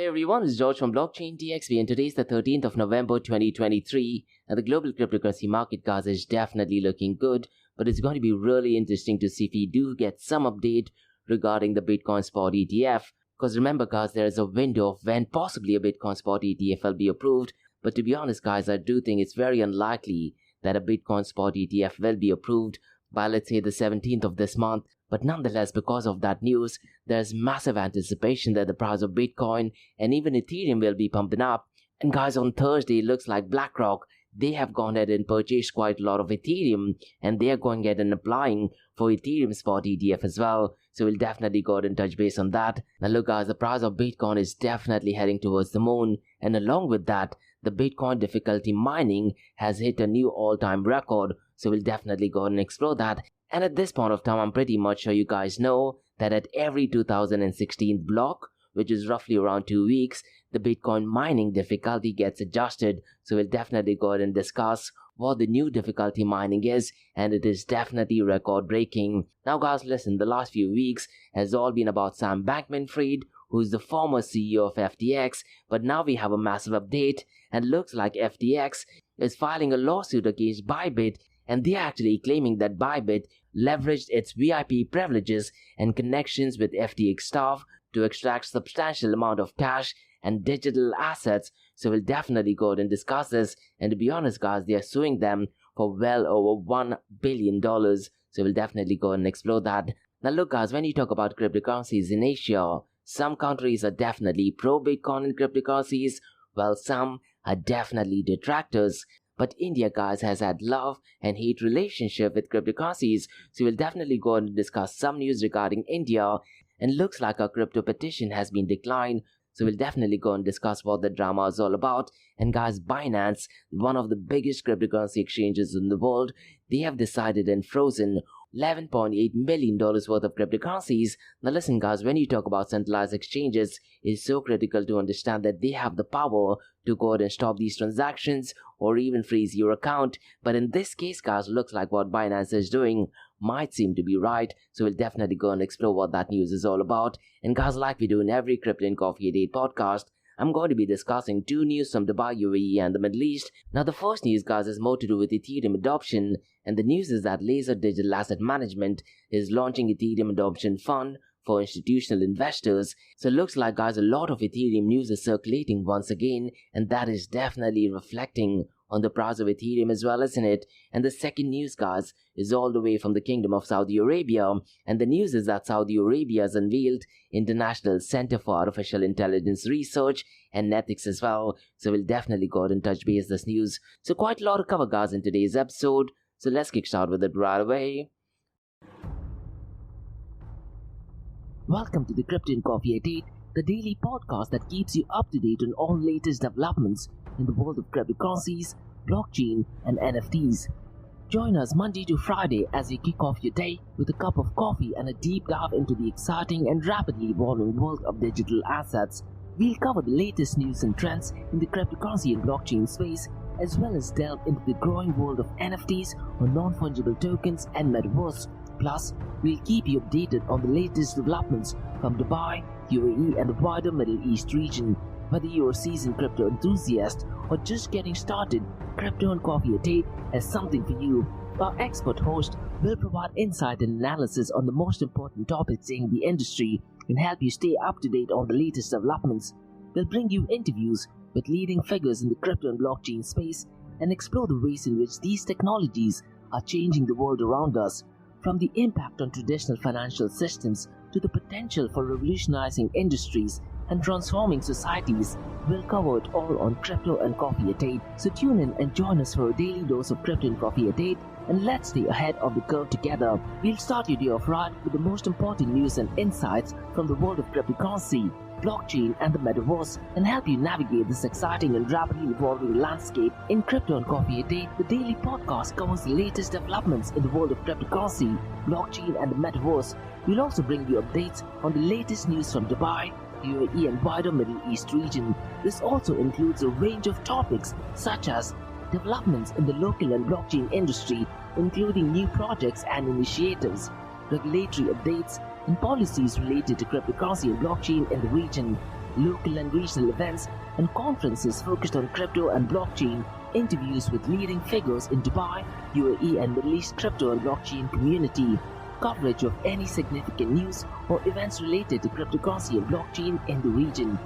Hey everyone, it's George from Blockchain TXP and today is the 13th of November 2023 and the global cryptocurrency market, guys, is definitely looking good, but it's going to be really interesting to see if we do get some update regarding the Bitcoin spot ETF, because remember guys, there is a window of when possibly a Bitcoin spot ETF will be approved, but to be honest guys, I do think it's very unlikely that a Bitcoin spot ETF will be approved by let's say the 17th of this month. But nonetheless, because of that news, there's massive anticipation that the price of Bitcoin and even Ethereum will be pumping up. And guys, on Thursday, it looks like BlackRock, they have gone ahead and purchased quite a lot of Ethereum, and they are going ahead and applying for Ethereum spot ETF as well. So we'll definitely go ahead and touch base on that. Now look guys, the price of Bitcoin is definitely heading towards the moon, and along with that, the Bitcoin difficulty mining has hit a new all-time record. So we'll definitely go ahead and explore that. And at this point of time, I'm pretty much sure you guys know that at every 2016th block, which is roughly around 2 weeks, the Bitcoin mining difficulty gets adjusted. So we'll definitely go ahead and discuss what the new difficulty mining is, and it is definitely record breaking. Now guys, listen, the last few weeks has all been about Sam Bankman-Fried, who's the former CEO of FTX, but now we have a massive update, and looks like FTX is filing a lawsuit against Bybit, and they're actually claiming that Bybit leveraged its VIP privileges and connections with FTX staff to extract substantial amount of cash and digital assets. So we'll definitely go ahead and discuss this, and to be honest guys, they are suing them for well over $1 billion. So we'll definitely go ahead and explore that. Now look guys, when you talk about cryptocurrencies in Asia, some countries are definitely pro-Bitcoin and cryptocurrencies, while some are definitely detractors. But India, guys, has had love and hate relationship with cryptocurrencies. So we'll definitely go on and discuss some news regarding India. And looks like our crypto petition has been declined. So we'll definitely go and discuss what the drama is all about. And guys, Binance, one of the biggest cryptocurrency exchanges in the world, they have decided and frozen $11.8 million worth of cryptocurrencies. Now listen guys, when you talk about centralized exchanges, it's so critical to understand that they have the power to go ahead and stop these transactions or even freeze your account. But in this case guys, looks like what Binance is doing might seem to be right. So we'll definitely go and explore what that news is all about. And guys, like we do in every Crypto and Coffee a Day podcast, I'm going to be discussing two news from Dubai, UAE and the Middle East. Now the first news guys is more to do with Ethereum adoption, and the news is that Laser Digital Asset Management is launching Ethereum Adoption Fund for institutional investors. So it looks like guys, a lot of Ethereum news is circulating once again, and that is definitely reflecting on the price of Ethereum as well, isn't it? And the second news guys is all the way from the Kingdom of Saudi Arabia, and the news is that Saudi Arabia has unveiled International Center for Artificial Intelligence Research and Ethics as well. So we'll definitely go ahead and touch base this news. So quite a lot to cover guys in today's episode, so let's kick start with it right away. Welcome to the Crypto and Coffee at 8, the daily podcast that keeps you up to date on all latest developments in the world of cryptocurrencies, blockchain, and NFTs. Join us Monday to Friday as you kick off your day with a cup of coffee and a deep dive into the exciting and rapidly evolving world of digital assets. We'll cover the latest news and trends in the cryptocurrency and blockchain space, as well as delve into the growing world of NFTs or non-fungible tokens and metaverse. Plus, we'll keep you updated on the latest developments from Dubai, UAE and the wider Middle East region. Whether you're a seasoned crypto enthusiast or just getting started, Crypto and Coffee at 8 has something for you. Our expert host will provide insight and analysis on the most important topics in the industry and help you stay up to date on the latest developments. We'll bring you interviews with leading figures in the crypto and blockchain space and explore the ways in which these technologies are changing the world around us. From the impact on traditional financial systems to the potential for revolutionizing industries and transforming societies, we'll cover it all on Crypto and Coffee at 8. So tune in and join us for a daily dose of Crypto and Coffee at 8, and let's stay ahead of the curve together. We'll start your day off right with the most important news and insights from the world of cryptocurrency, blockchain and the metaverse, and help you navigate this exciting and rapidly evolving landscape. In Crypto and Coffee a Day, the daily podcast covers the latest developments in the world of cryptocurrency, blockchain and the metaverse. We'll also bring you updates on the latest news from Dubai, UAE and wider Middle East region. This also includes a range of topics such as developments in the local and blockchain industry, including new projects and initiatives, regulatory updates, and policies related to cryptocurrency and blockchain in the region. local and regional events, and conferences focused on crypto and blockchain, interviews with leading figures in Dubai, UAE and Middle East crypto and blockchain community, coverage of any significant news or events related to cryptocurrency and blockchain in the region.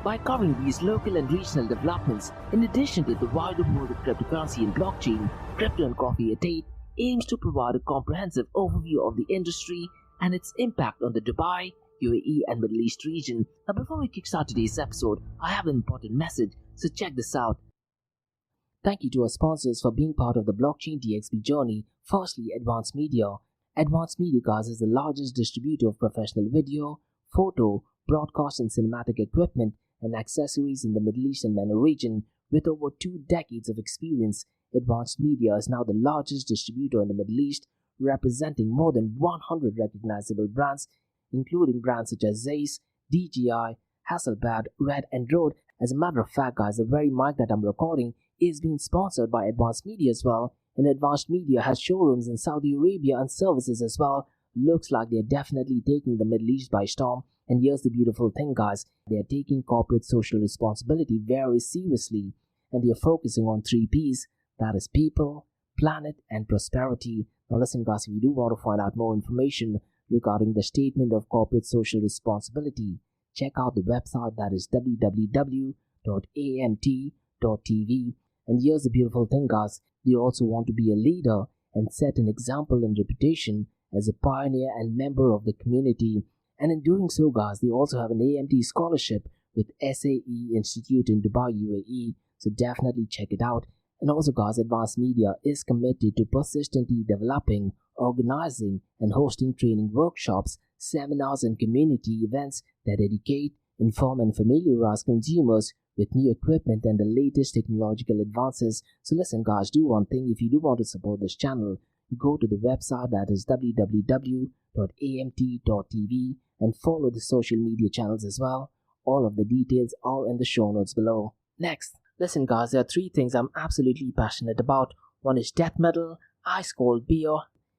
By covering these local and regional developments, in addition to the wider world of cryptocurrency and blockchain, Crypto and Coffee at 8 aims to provide a comprehensive overview of the industry and its impact on the Dubai, UAE and Middle East region. Now before we kickstart today's episode, I have an important message, so check this out. Thank you to our sponsors for being part of the Blockchain DXB journey. Firstly, Advanced Media. Advanced Media, guys, is the largest distributor of professional video, photo, broadcast and cinematic equipment and accessories in the Middle East and MENA region. With over 2 decades of experience, Advanced Media is now the largest distributor in the Middle East, representing more than 100 recognizable brands, including brands such as Zeiss, DJI, Hasselblad, Red and Rode. As a matter of fact, guys, the very mic that I'm recording is being sponsored by Advanced Media as well, and Advanced Media has showrooms in Saudi Arabia and services as well. Looks like they're definitely taking the Middle East by storm. And here's the beautiful thing, guys, they're taking corporate social responsibility very seriously, and they're focusing on 3 P's, that is people, planet and prosperity. Now listen, guys, if you do want to find out more information regarding the statement of corporate social responsibility, check out the website, that is www.amt.tv. And here's the beautiful thing, guys, they also want to be a leader and set an example and reputation as a pioneer and member of the community. And in doing so, guys, they also have an AMT scholarship with SAE Institute in Dubai, UAE, so definitely check it out. And also, guys, Advanced Media is committed to persistently developing, organizing and hosting training workshops, seminars and community events that educate, inform and familiarize consumers with new equipment and the latest technological advances. So listen, guys, do one thing. If you do want to support this channel, go to the website, that is www.amt.tv, and follow the social media channels as well. All of the details are in the show notes below. Next, listen, guys, there are 3 things I'm absolutely passionate about. One is death metal, ice cold beer,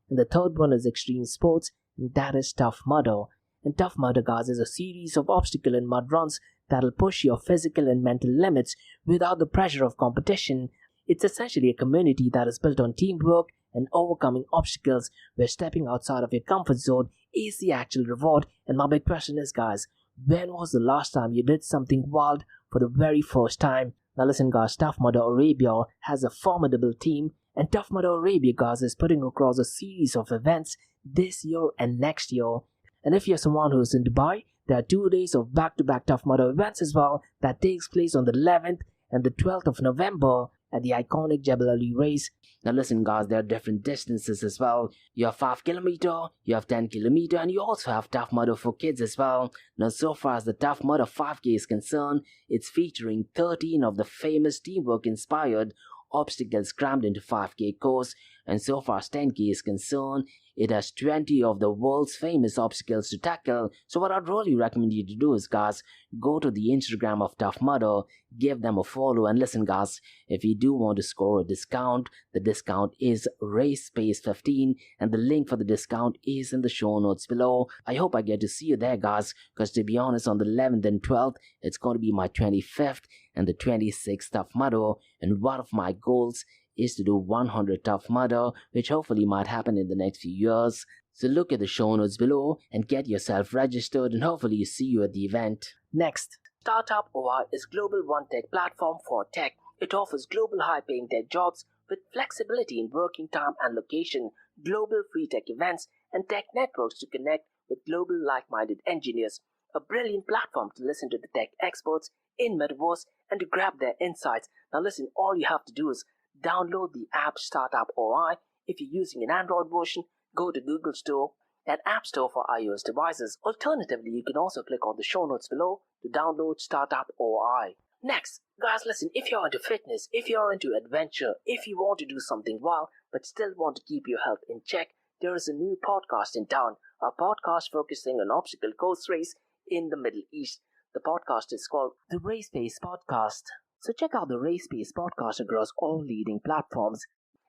and the third one is extreme sports, and that is Tough Mudder. And Tough Mudder, guys, is a series of obstacle and mud runs that'll push your physical and mental limits without the pressure of competition. It's essentially a community that is built on teamwork and overcoming obstacles, where stepping outside of your comfort zone is the actual reward. And my big question is, guys, when was the last time you did something wild for the very first time? Now listen, guys, Tough Mudder Arabia has a formidable team, and Tough Mudder Arabia, guys, is putting across a series of events this year and next year. And if you're someone who's in Dubai, there are 2 days of back-to-back Tough Mudder events as well that takes place on the 11th and the 12th of November at the iconic Jebel Ali race. Now listen, guys, there are different distances as well. You have 5 kilometer, you have 10 kilometer, and you also have Tough Mudder for kids as well. Now so far as the Tough Mudder 5K is concerned, it's featuring 13 of the famous teamwork inspired obstacles crammed into 5K course, and so far as 10K is concerned, it has 20 of the world's famous obstacles to tackle. So what I'd really recommend you to do is, guys, go to the Instagram of Tough Mudder, give them a follow, and listen, guys, if you do want to score a discount, the discount is RaceSpace15, and the link for the discount is in the show notes below. I hope I get to see you there, guys, because to be honest, on the 11th and 12th, it's going to be my 25th and the 26th Tough Mudder, and one of my goals is to do 100 Tough Mudder, which hopefully might happen in the next few years. So look at the show notes below and get yourself registered, and hopefully see you at the event. Next, Startup OI is global one-tech platform for tech. It offers global high-paying tech jobs with flexibility in working time and location, global free tech events, and tech networks to connect with global like-minded engineers. A brilliant platform to listen to the tech experts in Metaverse and to grab their insights. Now listen, all you have to do is download the app Startup OI. If you're using an Android version, go to Google Store and App Store for iOS devices. Alternatively, you can also click on the show notes below to download Startup OI. Next, guys, listen, if you're into fitness, if you're into adventure, if you want to do something wild but still want to keep your health in check, there is a new podcast in town, a podcast focusing on obstacle course race in the Middle East. The podcast is called the Race Pace Podcast. So check out the Race Pace Podcast across all leading platforms.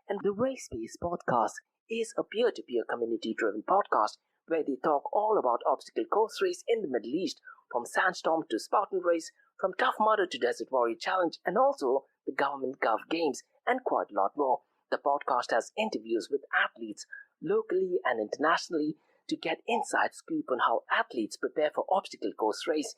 And the Race Pace Podcast is a peer-to-peer community-driven podcast where they talk all about obstacle course race in the Middle East, from Sandstorm to Spartan Race, from Tough Mudder to Desert Warrior Challenge, and also the Government Gov Games, and quite a lot more. The podcast has interviews with athletes locally and internationally to get inside scoop on how athletes prepare for obstacle course race.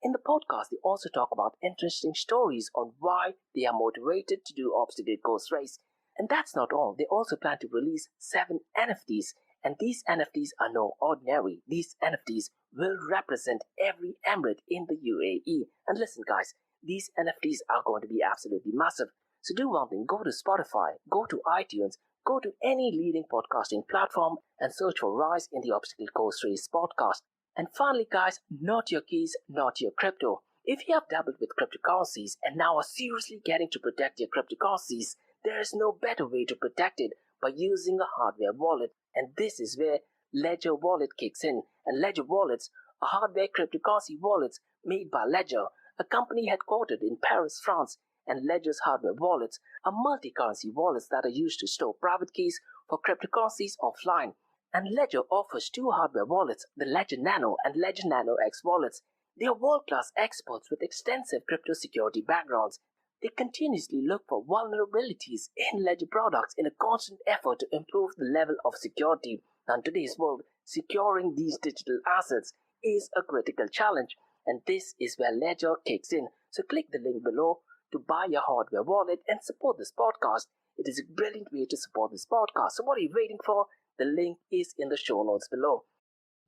In the podcast, they also talk about interesting stories on why they are motivated to do obstacle course race. And that's not all. They also plan to release 7 NFTs. And these NFTs are no ordinary. These NFTs will represent every emirate in the UAE. And listen guys, these NFTs are going to be absolutely massive. So do one thing, go to Spotify, go to iTunes, go to any leading podcasting platform and search for Rise in the Obstacle Course Race podcast. And finally guys, not your keys, not your crypto. If you have dabbled with cryptocurrencies and now are seriously getting to protect your cryptocurrencies, there is no better way to protect it by using a hardware wallet. And this is where Ledger Wallet kicks in. And Ledger Wallets are hardware cryptocurrency wallets made by Ledger, a company headquartered in Paris, France. And Ledger's hardware wallets are multi-currency wallets that are used to store private keys for cryptocurrencies offline. And Ledger offers 2 hardware wallets, the Ledger Nano and Ledger Nano X wallets. They are world-class experts with extensive crypto security backgrounds. They continuously look for vulnerabilities in Ledger products in a constant effort to improve the level of security. Now, in today's world, securing these digital assets is a critical challenge, and this is where Ledger kicks in. So click the link below to buy your hardware wallet and support this podcast. It is a brilliant way to support this podcast. So what are you waiting for? The link is in the show notes below.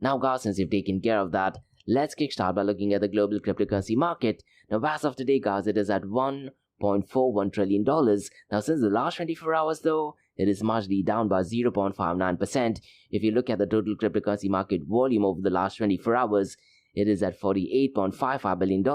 Now guys, since you've taken care of that, let's kickstart by looking at the global cryptocurrency market. Now as of today guys, it is at $1.41 trillion. Now since the last 24 hours though, it is marginally down by 0.59%. If you look at the total cryptocurrency market volume over the last 24 hours, it is at $48.55 billion.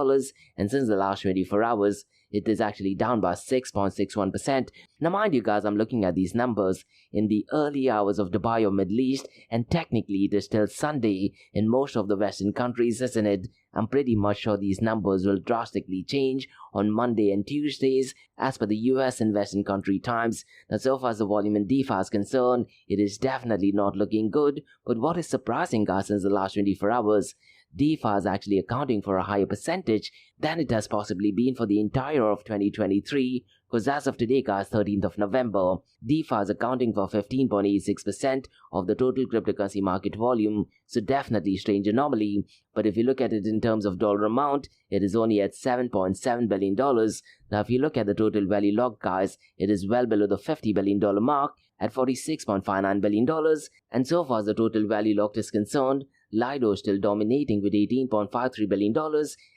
And since the last 24 hours, it is actually down by 6.61%. Now mind you guys, I'm looking at these numbers in the early hours of Dubai or Middle East, and technically it is still Sunday in most of the Western countries, isn't it? I'm pretty much sure these numbers will drastically change on Monday and Tuesdays as per the US and Western country times. Now so far as the volume in DeFi is concerned, it is definitely not looking good. But what is surprising guys, since the last 24 hours, DeFi is actually accounting for a higher percentage than it has possibly been for the entire of 2023, because as of today guys, 13th of November, DeFi is accounting for 15.86% of the total cryptocurrency market volume, so definitely strange anomaly. But if you look at it in terms of dollar amount, it is only at $7.7 billion. Now if you look at the total value locked guys, it is well below the $50 billion mark at $46.59 billion, and so far as the total value locked is concerned, Lido is still dominating with $18.53 billion,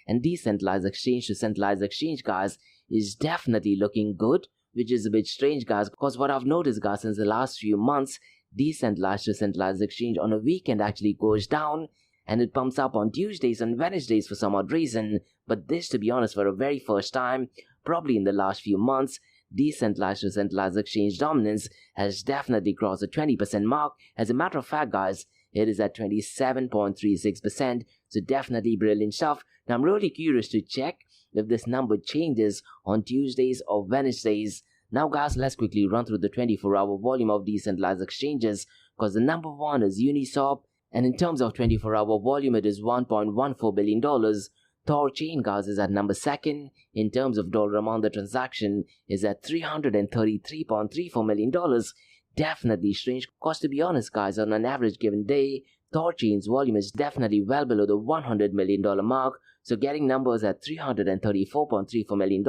and decentralized exchange to centralized exchange guys is definitely looking good, which is a bit strange guys, because what I've noticed guys since the last few months, decentralized to centralized exchange on a weekend actually goes down, and it pumps up on Tuesdays and Wednesdays for some odd reason. But this, to be honest, for the very first time, probably in the last few months, decentralized to centralized exchange dominance has definitely crossed the 20% mark. As a matter of fact guys, it is at 27.36%, so definitely brilliant stuff. Now I'm really curious to check if this number changes on Tuesdays or Wednesdays. Now guys, let's quickly run through the 24-hour volume of decentralized exchanges, because the number 1 is Uniswap, and in terms of 24-hour volume, it is $1.14 billion. Thorchain guys is at number 2nd. In terms of dollar amount, the transaction is at $333.34 million. Definitely strange, because to be honest guys, on an average given day, Thorchain's volume is definitely well below the $100 million mark, so getting numbers at $334.34 million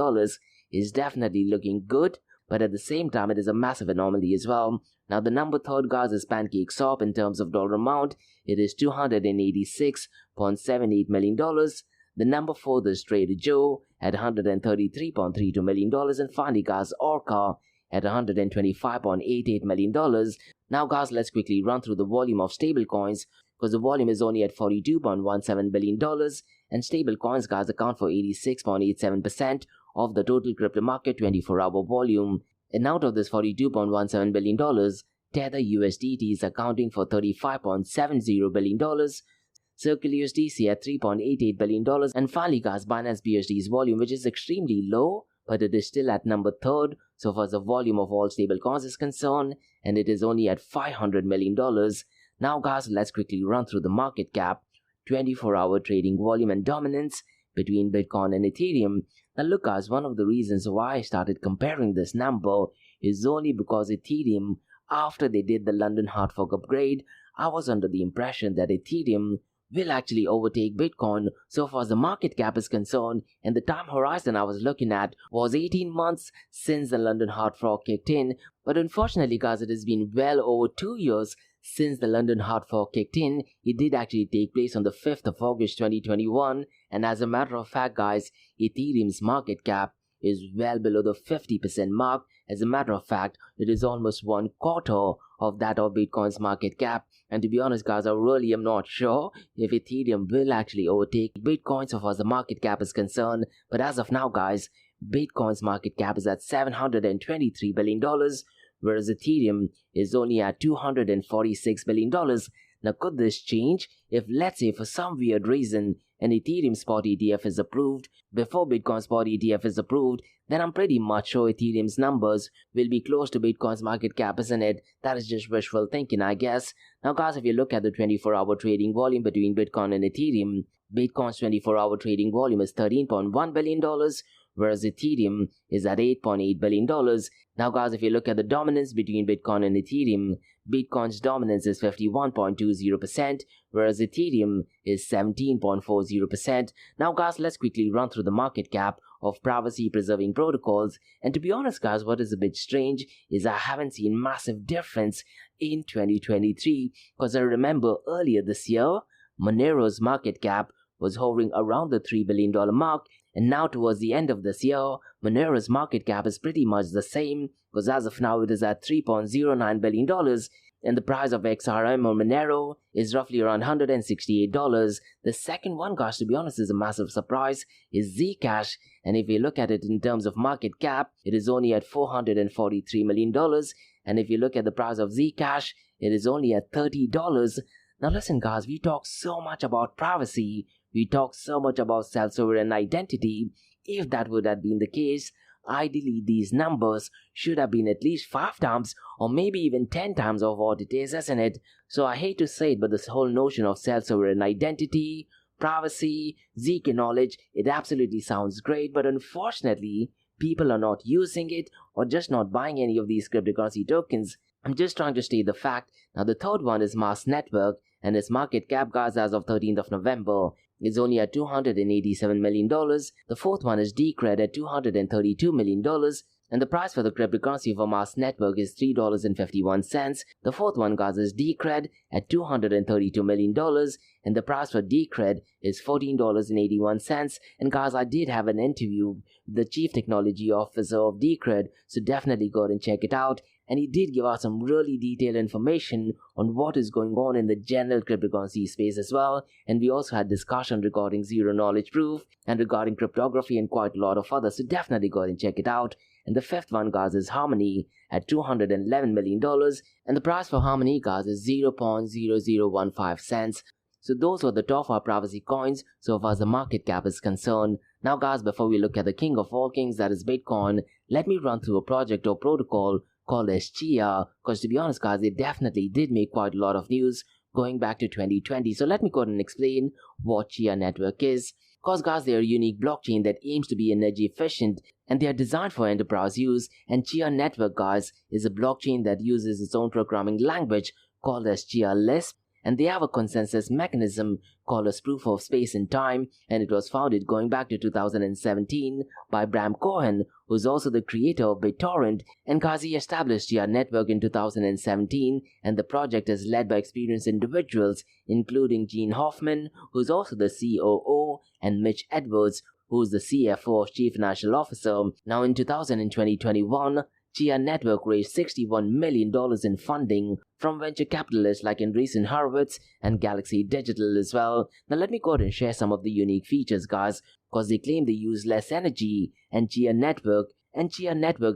is definitely looking good, but at the same time it is a massive anomaly as well. Now the number 3 guys is PancakeSwap. In terms of dollar amount, it is $286.78 million. The number 4 is Trader Joe at $133.32 million, and finally guys, Orca at $125.88 million. Now guys, let's quickly run through the volume of stablecoins, because the volume is only at $42.17 billion, and stablecoins guys account for 86.87% of the total crypto market 24-hour volume. And out of this $42.17 billion, Tether USDT is accounting for $35.70 billion, Circle USDC at $3.88 billion, and finally guys, Binance BUSD's volume, which is extremely low, but it is still at number 3rd so far as the volume of all stablecoins is concerned, and it is only at $500 million. Now guys, let's quickly run through the market cap, 24-hour trading volume and dominance between Bitcoin and Ethereum. Now look guys, one of the reasons why I started comparing this number is only because Ethereum, after they did the London hard fork upgrade, I was under the impression that Ethereum will actually overtake Bitcoin so far as the market cap is concerned, and the time horizon I was looking at was 18 months since the London hard fork kicked in. But unfortunately guys, it has been well over 2 years since the London hard fork kicked in. It did actually take place on the 5th of August 2021, and as a matter of fact guys, Ethereum's market cap is well below the 50% mark. As a matter of fact, it is almost 1/4 of that of Bitcoin's market cap. And to be honest guys, I really am not sure if Ethereum will actually overtake Bitcoin so far as the market cap is concerned. But as of now guys, Bitcoin's market cap is at $723 billion, whereas Ethereum is only at $246 billion. Now could this change if, let's say, for some weird reason an Ethereum spot ETF is approved before Bitcoin spot ETF is approved? Then I'm pretty much sure Ethereum's numbers will be close to Bitcoin's market cap, isn't it? That is just wishful thinking, I guess. Now guys, if you look at the 24-hour trading volume between Bitcoin and Ethereum, Bitcoin's 24-hour trading volume is $13.1 billion, whereas Ethereum is at $8.8 billion. Now guys, if you look at the dominance between Bitcoin and Ethereum, Bitcoin's dominance is 51.20%, whereas Ethereum is 17.40%. Now guys, let's quickly run through the market cap of privacy-preserving protocols. And to be honest guys, what is a bit strange is I haven't seen massive difference in 2023, because I remember earlier this year, Monero's market cap was hovering around the $3 billion mark, and now towards the end of this year, Monero's market cap is pretty much the same, because as of now it is at $3.09 billion, and the price of XRM or Monero is roughly around $168. The second one, guys, to be honest, is a massive surprise, is Zcash, and if you look at it in terms of market cap, it is only at $443 million, and if you look at the price of Zcash, it is only at $30. Now listen guys, we talk so much about privacy, we talk so much about self-sovereign identity. If that would have been the case, ideally these numbers should have been at least 5 times or maybe even 10 times of what it is, isn't it? So I hate to say it, but this whole notion of self-sovereign identity, privacy, ZK knowledge, it absolutely sounds great, but unfortunately people are not using it or just not buying any of these cryptocurrency tokens. I'm just trying to state the fact. Now the third one is Mars Network, and its market cap guys as of 13th of November is only at $287 million. The fourth one is Decred at $232 million, and the price for the cryptocurrency for Mars Network is $3.51. The fourth one guys is Decred at $232 million, and the price for Decred is $14.81. And guys, I did have an interview with the Chief Technology Officer of Decred, so definitely go and check it out. And he did give us some really detailed information on what is going on in the general cryptocurrency space as well. And we also had discussion regarding zero knowledge proof and regarding cryptography and quite a lot of others, so definitely go and check it out. And the fifth one guys is Harmony at $211 million, and the price for Harmony guys is 0.0015 cents. So those were the top 5 privacy coins so far as the market cap is concerned. Now guys, before we look at the king of all kings, that is Bitcoin, let me run through a project or protocol called as Chia, because to be honest guys, they definitely did make quite a lot of news going back to 2020. So let me go ahead and explain what Chia network is. Because guys, they are a unique blockchain that aims to be energy efficient, and they are designed for enterprise use. And Chia network guys is a blockchain that uses its own programming language called as Chia Lisp, and they have a consensus mechanism called as proof of space and time, and it was founded going back to 2017 by Bram Cohen, who is also the creator of BitTorrent. And Kazi established Chia network in 2017, and the project is led by experienced individuals including Gene Hoffman, who is also the COO, and Mitch Edwards, who is the CFO or Chief Financial Officer. Now in 2021, Chia network raised $61 million in funding from venture capitalists like Andreessen Horowitz and Galaxy Digital as well. Now let me go ahead and share some of the unique features guys, because they claim they use less energy and Chia network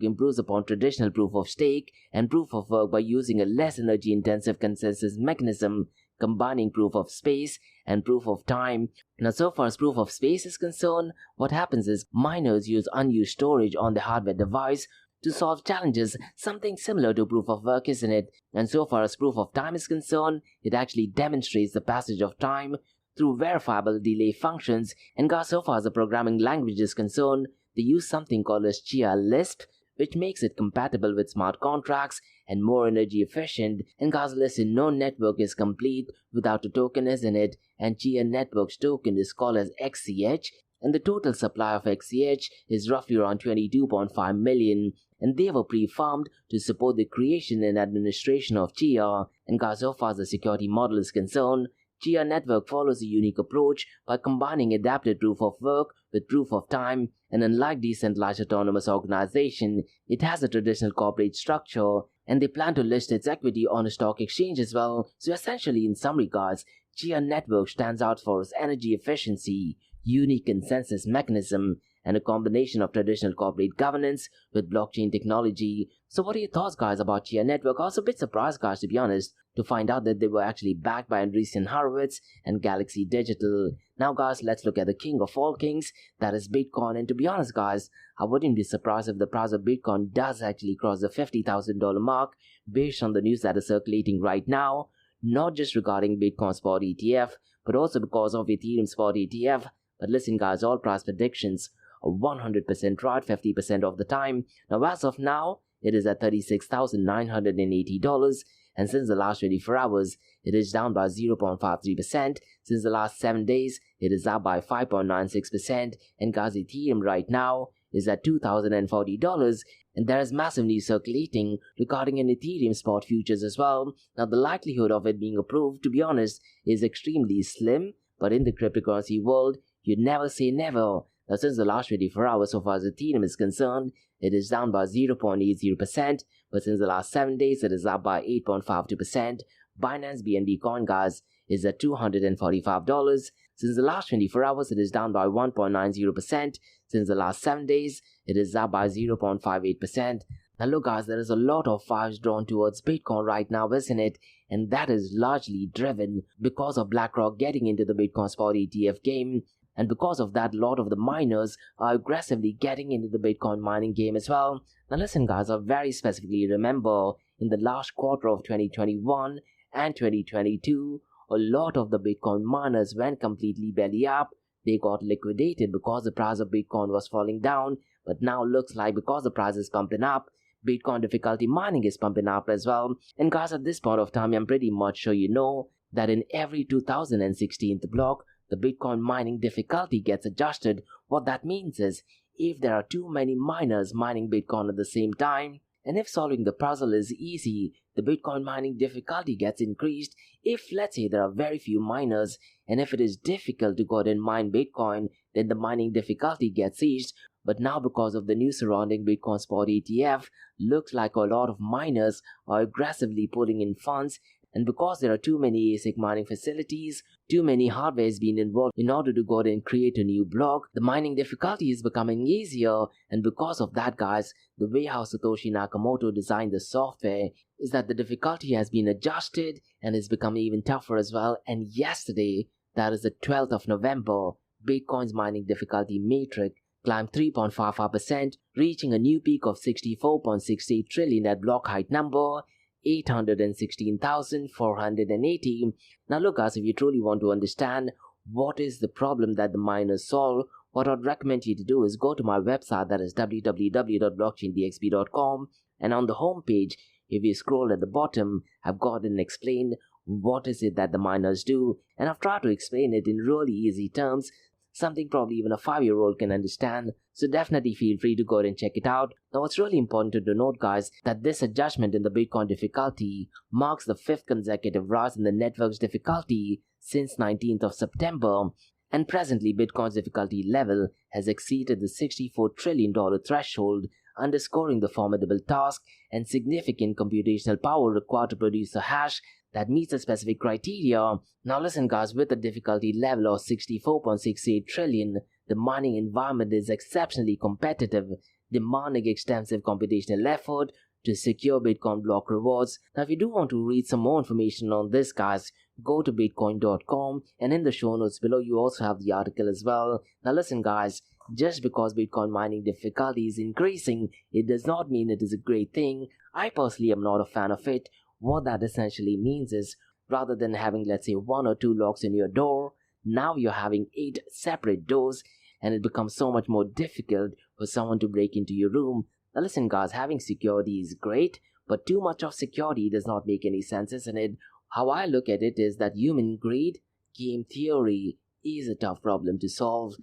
improves upon traditional proof of stake and proof of work by using a less energy intensive consensus mechanism, combining proof of space and proof of time. Now so far as proof of space is concerned, what happens is miners use unused storage on the hardware device to solve challenges, something similar to proof of work, isn't it? And so far as proof of time is concerned, it actually demonstrates the passage of time through verifiable delay functions. And guys, so far as the programming language is concerned, they use something called as Chia Lisp, which makes it compatible with smart contracts and more energy efficient. And guys, listen, no network is complete without a token, isn't it? And Chia Network's token is called as XCH, and the total supply of XCH is roughly around 22.5 million, and they were pre-farmed to support the creation and administration of Chia. And guys, so far as the security model is concerned, Chia Network follows a unique approach by combining adaptive proof of work with proof of time, and unlike decentralized autonomous organization, it has a traditional corporate structure, and they plan to list its equity on a stock exchange as well. So essentially, in some regards, Chia Network stands out for its energy efficiency, unique consensus mechanism, and a combination of traditional corporate governance with blockchain technology. So what are your thoughts, guys, about Chia Network? I was a bit surprised, guys, to be honest, to find out that they were actually backed by Andreessen Horowitz and Galaxy Digital. Now, guys, let's look at the king of all kings, that is Bitcoin. And to be honest, guys, I wouldn't be surprised if the price of Bitcoin does actually cross the $50,000 mark based on the news that is circulating right now, not just regarding Bitcoin spot ETF, but also because of Ethereum spot ETF. But listen, guys, all price predictions are 100% right 50% of the time. Now, as of now, it is at $36,980, and since the last 24 hours, it is down by 0.53%. Since the last 7 days, it is up by 5.96%, and guys, Ethereum right now is at $2,040, and there is massive news circulating regarding an Ethereum spot futures as well. Now, the likelihood of it being approved, to be honest, is extremely slim, but in the cryptocurrency world, you never say never. Now, since the last 24 hours, so far as Ethereum is concerned, it is down by 0.80%, but since the last 7 days, it is up by 8.52%. Binance BNB Coin, guys, is at $245. Since the last 24 hours, it is down by 1.90%. Since the last 7 days, it is up by 0.58%. Now look, guys, there is a lot of fires drawn towards Bitcoin right now, isn't it? And that is largely driven because of BlackRock getting into the Bitcoin spot ETF game. And because of that, a lot of the miners are aggressively getting into the Bitcoin mining game as well. Now listen, guys, I very specifically remember in the last quarter of 2021 and 2022, a lot of the Bitcoin miners went completely belly up. They got liquidated because the price of Bitcoin was falling down. But now looks like because the price is pumping up, Bitcoin difficulty mining is pumping up as well. And guys, at this point of time, I'm pretty much sure you know that in every 2016th block, the Bitcoin mining difficulty gets adjusted. What that means is, if there are too many miners mining Bitcoin at the same time, and if solving the puzzle is easy, the Bitcoin mining difficulty gets increased. If, let's say, there are very few miners, and if it is difficult to go ahead and mine Bitcoin, then the mining difficulty gets eased. But now, because of the news surrounding Bitcoin spot ETF, looks like a lot of miners are aggressively putting in funds. And because there are too many ASIC mining facilities, too many hardware is being involved in order to go ahead and create a new block, the mining difficulty is becoming easier. And because of that, guys, the way how Satoshi Nakamoto designed the software is that the difficulty has been adjusted and is becoming even tougher as well. And yesterday, that is the 12th of November, Bitcoin's mining difficulty metric climbed 3.55%, reaching a new peak of 64.68 trillion at block height number 816,480. Now look, guys, if you truly want to understand what is the problem that the miners solve, what I'd recommend you to do is go to my website, that is www.blockchaindxp.com, and on the home page, if you scroll at the bottom, I've got and explained what is it that the miners do, and I've tried to explain it in really easy terms, something probably even a 5-year-old can understand. So definitely feel free to go ahead and check it out. Now, it's really important to note, guys, that this adjustment in the Bitcoin difficulty marks the 5th consecutive rise in the network's difficulty since 19th of September. And presently, Bitcoin's difficulty level has exceeded the $64 trillion threshold, underscoring the formidable task and significant computational power required to produce a hash that meets a specific criteria. Now listen, guys, with a difficulty level of 64.68 trillion, the mining environment is exceptionally competitive, demanding extensive computational effort to secure Bitcoin block rewards. Now, if you do want to read some more information on this, guys, go to bitcoin.com, and in the show notes below, you also have the article as well. Now listen, guys, just because Bitcoin mining difficulty is increasing, it does not mean it is a great thing. I personally am not a fan of it. What that essentially means is, rather than having, let's say, 1 or 2 locks in your door, now you're having 8 separate doors, and it becomes so much more difficult for someone to break into your room. Now listen guys, having security is great, but too much of security does not make any sense, isn't it? How I look at it is that human greed, game theory, is a tough problem to solve.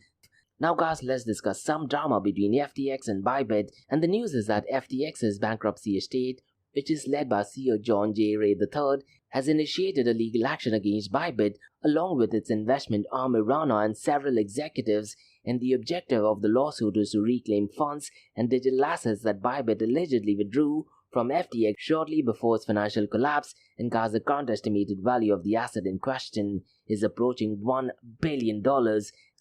Now guys, let's discuss some drama between FTX and Bybit, and the news is that FTX's bankruptcy estate, which is led by CEO John J. Ray III, has initiated a legal action against Bybit along with its investment arm Irana and several executives, and the objective of the lawsuit is to reclaim funds and digital assets that Bybit allegedly withdrew from FTX shortly before its financial collapse, and guys, the current estimated value of the asset in question is approaching $1 billion.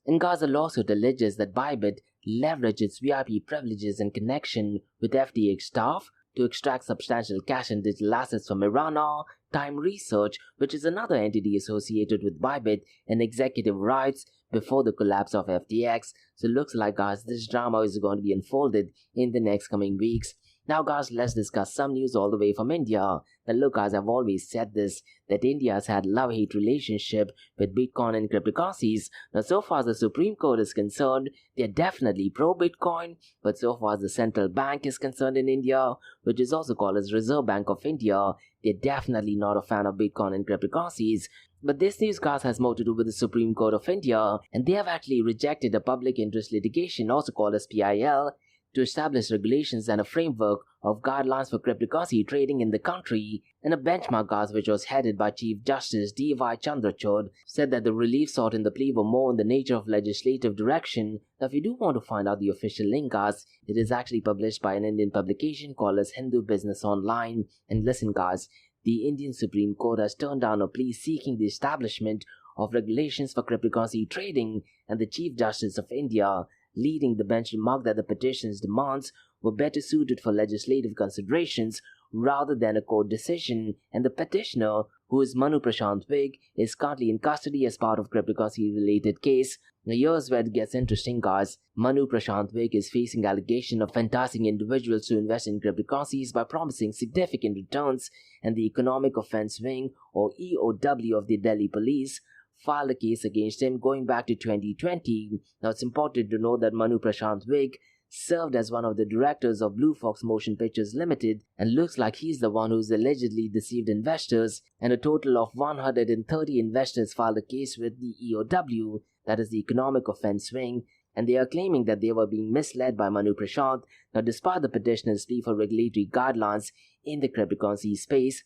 And guys, the lawsuit alleges that Bybit leveraged its VIP privileges in connection with FTX staff to extract substantial cash and digital assets from Irana, Time Research, which is another entity associated with Bybit, and executive rights before the collapse of FTX. So it looks like guys, this drama is going to be unfolded in the next coming weeks. Now guys, let's discuss some news all the way from India. Now look guys, I've always said this, that India has had love-hate relationship with Bitcoin and cryptocurrencies. Now so far as the Supreme Court is concerned, they're definitely pro-Bitcoin, but so far as the central bank is concerned in India, which is also called as Reserve Bank of India, they're definitely not a fan of Bitcoin and cryptocurrencies. But this news guys has more to do with the Supreme Court of India, and they have actually rejected a public interest litigation, also called as PIL, to establish regulations and a framework of guidelines for cryptocurrency trading in the country. And a benchmark guys, which was headed by Chief Justice D.Y. Chandrachud, said that the relief sought in the plea were more in the nature of legislative direction. Now if you do want to find out the official link guys, it is actually published by an Indian publication called as Hindu Business Online. And listen guys, the Indian Supreme Court has turned down a plea seeking the establishment of regulations for cryptocurrency trading, and the Chief Justice of India leading the bench remarked that the petition's demands were better suited for legislative considerations rather than a court decision, and the petitioner, who is Manu Prashant Vig, is currently in custody as part of cryptocurrency-related case. Now here's where it gets interesting guys. Manu Prashant Vig is facing allegation of enticing individuals to invest in cryptocurrencies by promising significant returns, and the Economic Offence Wing, or EOW, of the Delhi Police filed a case against him going back to 2020. Now it's important to know that Manu Prashant Vig served as one of the directors of Blue Fox Motion Pictures Limited, and looks like he's the one who's allegedly deceived investors, and a total of 130 investors filed a case with the EOW, that is the Economic Offence Wing, and they are claiming that they were being misled by Manu Prashant. Now despite the petitioner's plea for regulatory guidelines in the cryptocurrency space,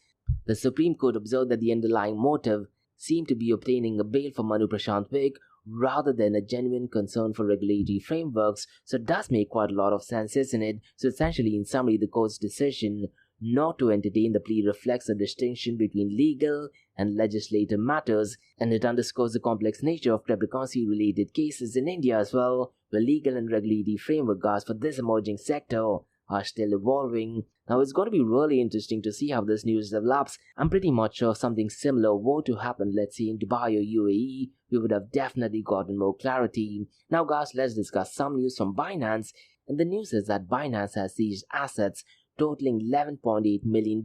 the Supreme Court observed that the underlying motive seemed to be obtaining a bail for Manu Prashant Vig rather than a genuine concern for regulatory frameworks. So it does make quite a lot of sense, isn't it? So essentially, in summary, the court's decision not to entertain the plea reflects a distinction between legal and legislative matters, and it underscores the complex nature of cryptocurrency-related cases in India as well, where legal and regulatory framework guides for this emerging sector are still evolving. Now it's going to be really interesting to see how this news develops. I'm pretty much sure if something similar were to happen, let's say in Dubai or UAE, we would have definitely gotten more clarity. Now guys, let's discuss some news from Binance, and the news is that Binance has seized assets totaling $11.8 million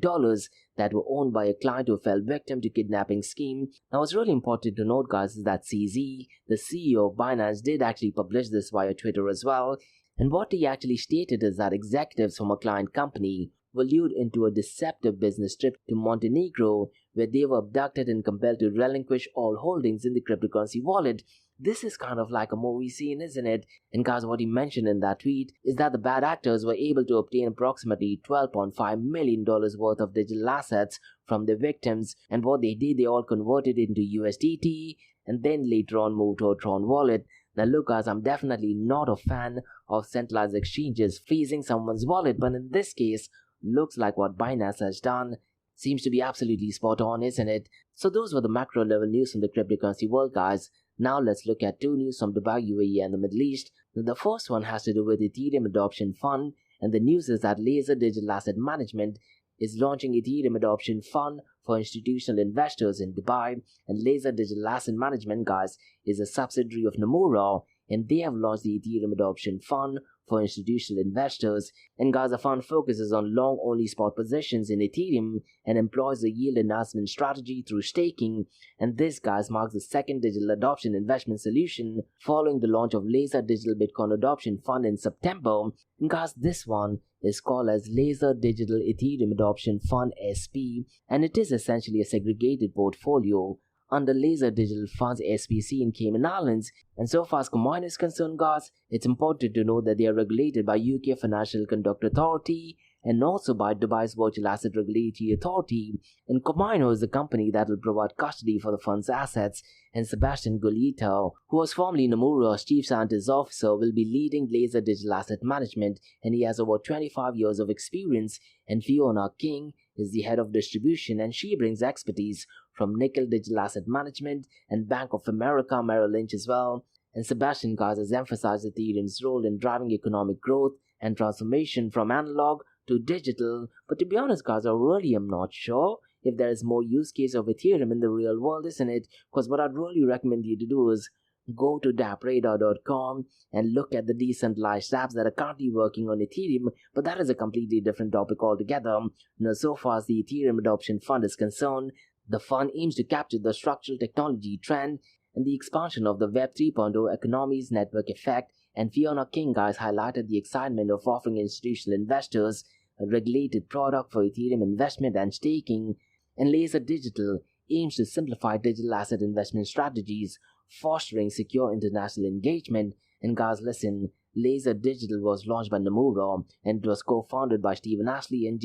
that were owned by a client who fell victim to kidnapping scheme. Now what's really important to note guys is that CZ, the CEO of Binance, did actually publish this via Twitter as well. And what he actually stated is that executives from a client company were lured into a deceptive business trip to Montenegro, where they were abducted and compelled to relinquish all holdings in the cryptocurrency wallet. This is kind of like a movie scene, isn't it? And guys, what he mentioned in that tweet is that the bad actors were able to obtain approximately $12.5 million worth of digital assets from their victims, and what they did, they all converted into USDT and then later on moved to a Tron wallet. Now look guys, I'm definitely not a fan of centralized exchanges freezing someone's wallet, but in this case, looks like what Binance has done seems to be absolutely spot on, isn't it? So those were the macro level news from the cryptocurrency world guys. Now let's look at 2 news from Dubai, UAE and the Middle East. The first one has to do with Ethereum Adoption Fund, and the news is that Laser Digital Asset Management is launching Ethereum Adoption Fund for institutional investors in Dubai. And Laser Digital Asset Management guys is a subsidiary of Nomura, and they have launched the Ethereum Adoption Fund for institutional investors. And guys, the fund focuses on long-only spot positions in Ethereum and employs a yield enhancement strategy through staking. And this, guys, marks the second digital adoption investment solution following the launch of Laser Digital Bitcoin Adoption Fund in September. And guys, this one is called as Laser Digital Ethereum Adoption Fund SP, and it is essentially a segregated portfolio under Laser Digital Fund's SPC in Cayman Islands. And so far as Coin is concerned, guys, it's important to know that they are regulated by UK Financial Conduct Authority and also by Dubai's Virtual Asset Regulatory Authority. And Comino is the company that will provide custody for the fund's assets, and Sebastian Golito, who was formerly Nomura's Chief Scientist Officer, will be leading Laser Digital Asset Management, and he has over 25 years of experience. And Fiona King is the head of distribution, and she brings expertise from Nickel Digital Asset Management and Bank of America Merrill Lynch as well. And Sebastian, guys, has emphasized Ethereum's role in driving economic growth and transformation from analog to digital. But to be honest, guys, I really am not sure if there is more use case of Ethereum in the real world, isn't it? Because what I'd really recommend you to do is go to dappradar.com and look at the decentralized apps that are currently working on Ethereum, but that is a completely different topic altogether. Now, so far as the Ethereum Adoption Fund is concerned, the fund aims to capture the structural technology trend and the expansion of the Web 3.0 economy's network effect. And Fiona King, guys, highlighted the excitement of offering institutional investors a regulated product for Ethereum investment and staking. And Laser Digital aims to simplify digital asset investment strategies, fostering secure international engagement. And guys, listen, Laser Digital was launched by Nomura, and it was co-founded by Stephen Ashley and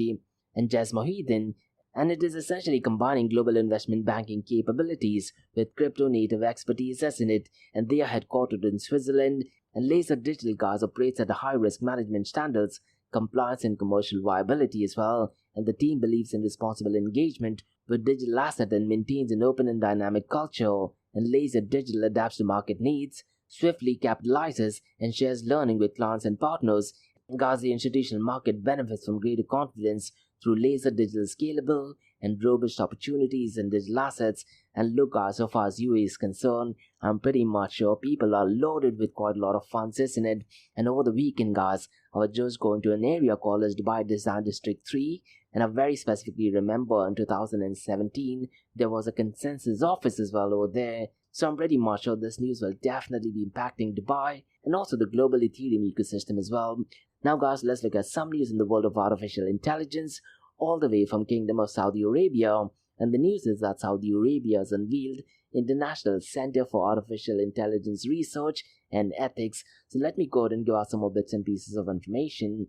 Jez Mohidin, and it is essentially combining global investment banking capabilities with crypto-native expertise, isn't it? And they are headquartered in Switzerland. And Laser Digital, guys, operates at a high-risk management standards, compliance and commercial viability as well. And the team believes in responsible engagement with digital asset and maintains an open and dynamic culture. And Laser Digital adapts to market needs, swiftly capitalizes, and shares learning with clients and partners. And guys, the institutional market benefits from greater confidence through Laser Digital's scalable and robust opportunities in digital assets. And look, guys, so far as UAE is concerned, I'm pretty much sure people are loaded with quite a lot of funds, isn't it? And over the weekend, guys, I was just going to an area called as Dubai Design District 3, and I very specifically remember in 2017, there was a consensus office as well over there. So I'm pretty much sure this news will definitely be impacting Dubai and also the global Ethereum ecosystem as well. Now, guys, let's look at some news in the world of artificial intelligence, all the way from Kingdom of Saudi Arabia. And the news is that Saudi Arabia has unveiled International Center for Artificial Intelligence Research and Ethics. So let me go ahead and give out some more bits and pieces of information.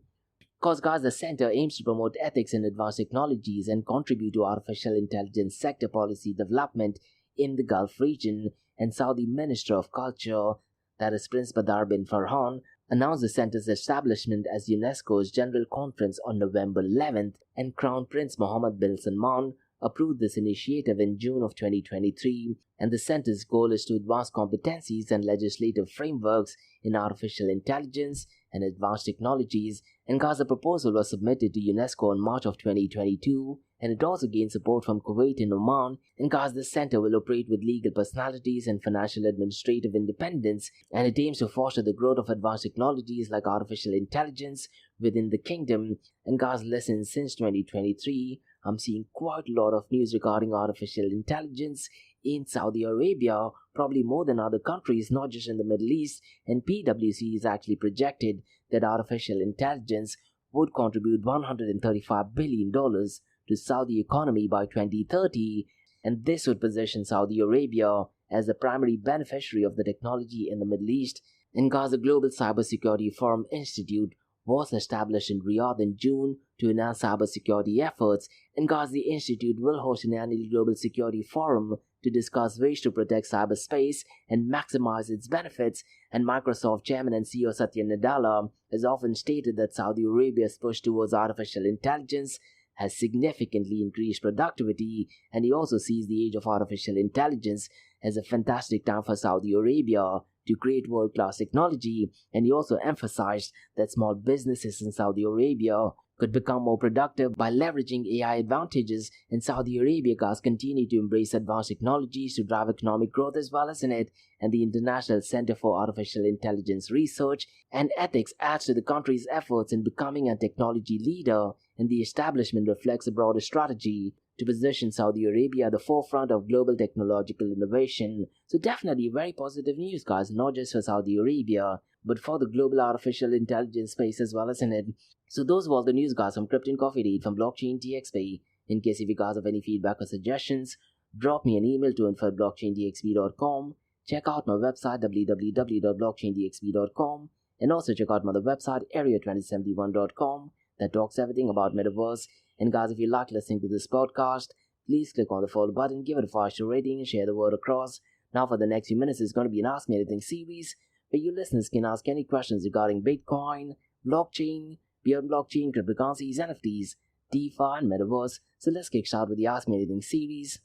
Because, guys, the center aims to promote ethics in advanced technologies and contribute to artificial intelligence sector policy development in the Gulf region. And Saudi Minister of Culture, that is Prince Badar bin Farhan, announced the center's establishment as UNESCO's General Conference on November 11th, and Crown Prince Mohammed bin Salman approved this initiative in June of 2023. And the center's goal is to advance competencies and legislative frameworks in artificial intelligence and advanced technologies. And guys, the proposal was submitted to UNESCO in March of 2022, and it also gained support from Kuwait and Oman. And guys, this center will operate with legal personalities and financial administrative independence, and it aims to foster the growth of advanced technologies like artificial intelligence within the kingdom. And guys, listen, since 2023, I'm seeing quite a lot of news regarding artificial intelligence in Saudi Arabia, probably more than other countries, not just in the Middle East. And PwC is actually projected that artificial intelligence would contribute $135 billion to Saudi economy by 2030, and this would position Saudi Arabia as the primary beneficiary of the technology in the Middle East. And guys, the Global Cybersecurity Forum Institute was established in Riyadh in June to enhance cybersecurity efforts. And guys, the institute will host an annual Global Security Forum to discuss ways to protect cyberspace and maximize its benefits. And Microsoft Chairman and CEO Satya Nadella has often stated that Saudi Arabia's push towards artificial intelligence has significantly increased productivity, and he also sees the age of artificial intelligence as a fantastic time for Saudi Arabia to create world-class technology. And he also emphasized that small businesses in Saudi Arabia could become more productive by leveraging AI advantages, and Saudi Arabia guys continue to embrace advanced technologies to drive economic growth as well as in it, and the International Center for Artificial Intelligence Research and Ethics adds to the country's efforts in becoming a technology leader, and the establishment reflects a broader strategy to position Saudi Arabia at the forefront of global technological innovation. So definitely very positive news guys, not just for Saudi Arabia, but for the global artificial intelligence space as well as in it. So those were all the news guys from Crypto and Coffee Date from Blockchain TXP. In case if you guys have any feedback or suggestions, drop me an email to info@blockchaindxp.com. Check out my website www.blockchaindxp.com, and also check out my other website area2071.com that talks everything about metaverse. And guys, if you like listening to this podcast, please click on the follow button, give it a 5-star rating, and share the word across. Now for the next few minutes, it's going to be an Ask Me Anything series where you listeners can ask any questions regarding Bitcoin, blockchain, beyond blockchain, cryptocurrencies, NFTs, DeFi, and metaverse. So let's kick start with the Ask Me Anything series.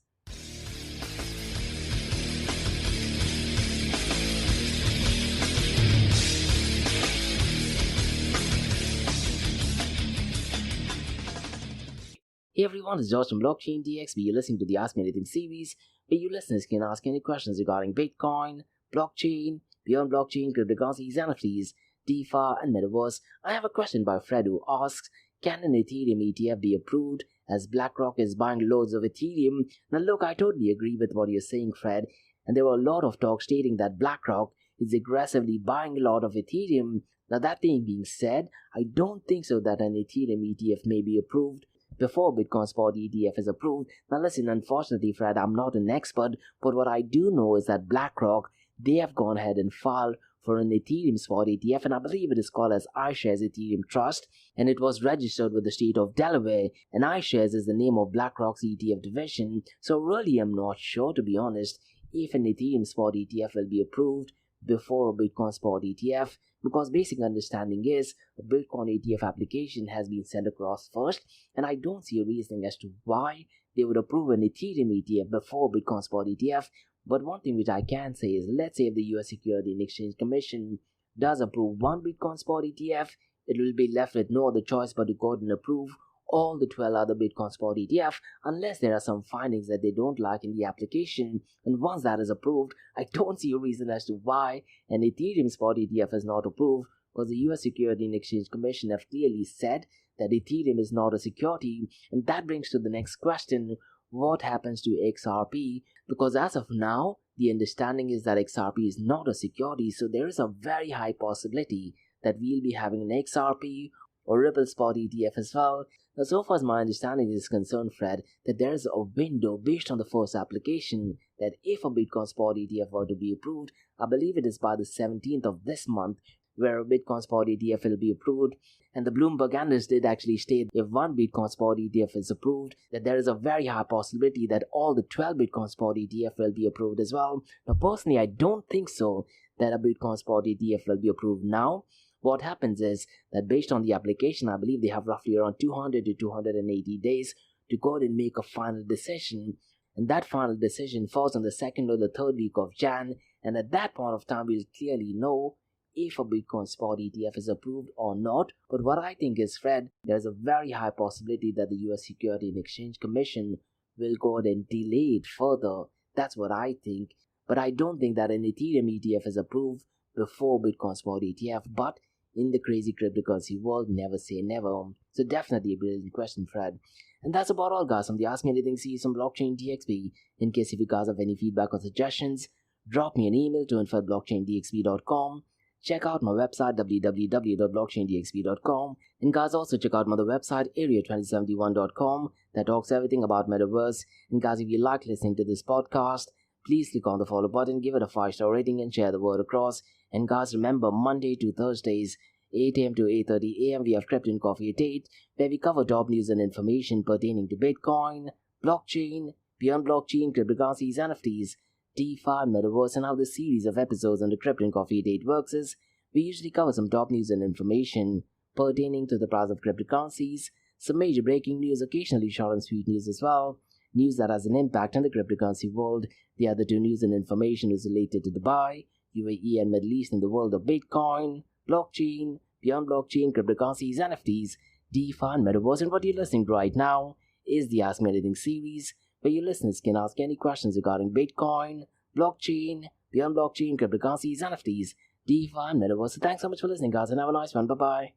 Hey everyone, it's George from Blockchain DXB. You're listening to the Ask Me Anything series, where you listeners can ask any questions regarding Bitcoin, blockchain, beyond blockchain, cryptocurrencies, NFTs, DeFi, and metaverse. I have a question by Fred who asks, can an Ethereum ETF be approved as BlackRock is buying loads of Ethereum? Now look, I totally agree with what you're saying, Fred, and there were a lot of talk stating that BlackRock is aggressively buying a lot of Ethereum. Now that thing being said, I don't think so that an Ethereum ETF may be approved before Bitcoin Spot ETF is approved. Now listen, unfortunately Fred, I'm not an expert, but what I do know is that BlackRock, they have gone ahead and filed for an Ethereum Spot ETF, and I believe it is called as iShares Ethereum Trust, and it was registered with the state of Delaware, and iShares is the name of BlackRock's ETF division. So really I'm not sure, to be honest, if an Ethereum Spot ETF will be approved before a Bitcoin Spot ETF, because basic understanding is a Bitcoin ETF application has been sent across first, and I don't see a reasoning as to why they would approve an Ethereum ETF before Bitcoin Spot ETF. But one thing which I can say is, let's say if the US Security and Exchange Commission does approve one Bitcoin Spot ETF, it will be left with no other choice but to go ahead and approve all the 12 other Bitcoin Spot ETF, unless there are some findings that they don't like in the application. And once that is approved, I don't see a reason as to why an Ethereum Spot ETF is not approved, because the US Security and Exchange Commission have clearly said that Ethereum is not a security. And that brings to the next question, what happens to XRP? Because as of now, the understanding is that XRP is not a security, so there is a very high possibility that we'll be having an XRP or Ripple Spot ETF as well. Now, so far as my understanding is concerned, Fred, that there is a window based on the first application that if a Bitcoin Spot ETF were to be approved, I believe it is by the 17th of this month, where a Bitcoin Spot ETF will be approved. And the Bloomberg analyst did actually state if one Bitcoin Spot ETF is approved, that there is a very high possibility that all the 12 Bitcoin Spot ETF will be approved as well. Now, personally, I don't think so that a Bitcoin Spot ETF will be approved now. What happens is that based on the application, I believe they have roughly around 200 to 280 days to go ahead and make a final decision. And that final decision falls on the second or the third week of Jan. And at that point of time, we'll clearly know if a Bitcoin Spot ETF is approved or not. But what I think is, Fred, there's a very high possibility that the US Security and Exchange Commission will go ahead and delay it further. That's what I think. But I don't think that an Ethereum ETF is approved before Bitcoin Spot ETF. But in the crazy cryptocurrency world, never say never. So definitely a brilliant question, Fred. And that's about all, guys, from the Ask Me Anything series on Blockchain DXB. In case if you guys have any feedback or suggestions, drop me an email to info@blockchaindxb.com. Check out my website www.blockchaindxb.com, and guys, also check out my other website area2071.com that talks everything about metaverse. And guys, if you like listening to this podcast, please click on the follow button, give it a 5-star rating, and share the word across. And guys, remember, Monday to Thursdays, 8 a.m. to 8:30 a.m. we have Crypto and Coffee at 8, where we cover top news and information pertaining to Bitcoin, blockchain, beyond blockchain, cryptocurrencies, NFTs, DeFi, metaverse, and how the series of episodes on the Crypto and Coffee at 8 works is, we usually cover some top news and information pertaining to the price of cryptocurrencies, some major breaking news, occasionally short and sweet news as well, news that has an impact on the cryptocurrency world. The other two news and information is related to Dubai, UAE, and Middle East in the world of Bitcoin, blockchain, beyond blockchain, cryptocurrencies, NFTs, DeFi and Metaverse. And what you're listening to right now is the Ask Me Anything series, where your listeners can ask any questions regarding Bitcoin, blockchain, beyond blockchain, cryptocurrencies, NFTs, DeFi and Metaverse. So thanks so much for listening, guys, and have a nice one. Bye-bye.